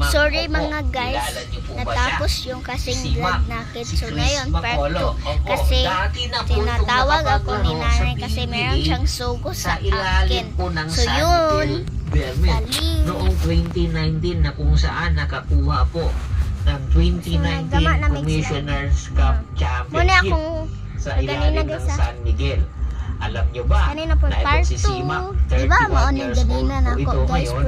Sorry mga guys, natapos yung kasing vlog natin. So ngayon, part 2. Kasi tinatawag ako ni nanay kasi meron siyang sugo sa akin. So yun, noong 2019 na kung saan nakakuha po ng 2019 Commissioners Cup Championship sa ilalim ng San Miguel. Alam nyo ba na itong si Simak, 31 years old po ito ngayon,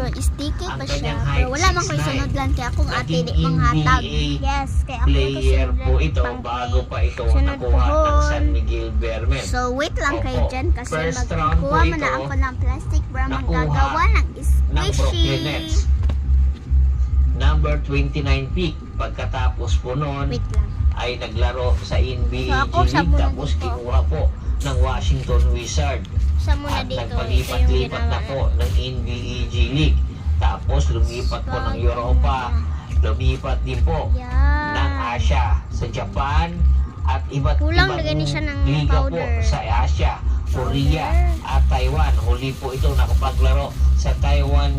ang kanyang height 6'9", kaya akong ate di naging manghatag. NBA Yes, kaya ako player po ito bago pa ito nakuha ng San Miguel Bearmen. So wait lang kayo dyan kasi First round po magkuha mo ito, na ako ng plastic bra nakuha magagawa ng ng Brooklyn Nets. squishy. Number 29 pick. Pagkatapos po noon Wait lang. ay naglaro sa NBA So, ako, G sa League muna tapos dito. kinuha po ng Washington Wizards. Sa muna At dito, ito yung nagpalipat-lipat na ginawa po ng NBA G League. Tapos lumipat po ng Europa. Lumipat din po Yan. ng Asia sa Japan at iba't Kulang ibang lagyan niya siya ng liga po powder. sa Asia, Korea at Taiwan. Huli po ito nakapaglaro sa Taiwan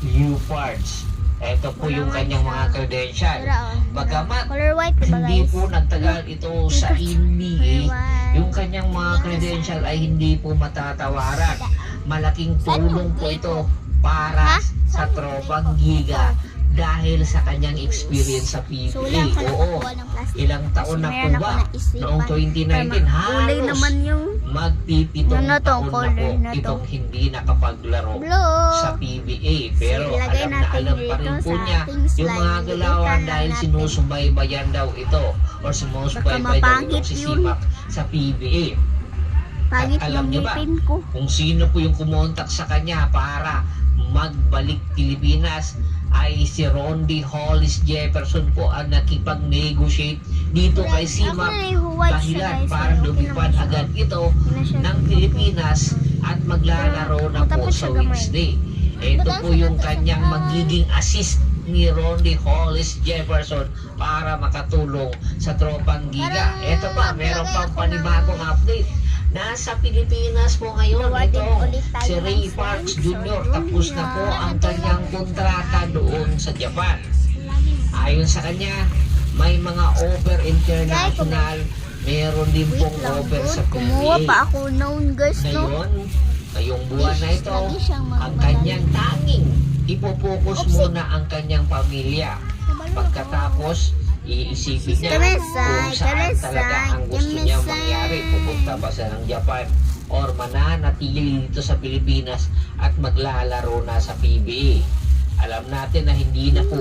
Leopards. Ito po yung kanyang mga credential. Bagamat Color white, diba hindi guys? po nagtagal ito sa NBA, Color white. yung kanyang mga credential ay hindi po matatawaran. Malaking tulong po ito para sa tropang giga dahil sa kanyang experience sa So, PBA. wala ka na Oo, kukuha ng plastic. ilang taon na po Meron ako ba? naisipan. Noong 2019, Kulay halos naman yung magpipitong Ano na to, taon na color po na to. itong hindi nakapaglaro blue. sa PBA. Pero So, ilagay alam na natin alam pa rin dito po sa niya ating yung slime. mga galawan Ilitan dahil natin. sinusubaybayan daw ito or sinusubaybay daw mapangit itong si yun. Simak sa PBA. Pagit At alam yung niyo ba ngipin ko. kung sino po yung kumontak sa kanya para magbalik Pilipinas ay si Rondi Hollis Jefferson po ang nakipag-negotiate dito kay Simak dahilan para lumipad agad ito ng Pilipinas at maglalaro na po sa Wednesday. Ito po yung kanyang magiging assist ni Rondi Hollis Jefferson para makatulong sa tropang giga. Ito pa, meron pang panibagong update. Nasa Pilipinas po ngayon itong si Ray Parks Jr. Tapos na po ang kanyang kontrata doon sa Japan. Ayon sa kanya, may mga offer international, meron din Wait pong lang, offer sa good. Kumuha pa PBA. ako noon guys, no? Ngayon, ngayong buwan na ito, Lagi siyang ang kanyang tanging ipopokus muna ang kanyang pamilya. Pagkatapos, iisipin niya kung saan talaga ang gusto niya mangyari. Pupunta ba siya ng Japan or mananatili dito sa Pilipinas at maglalaro na sa PBA. Alam natin na hindi na po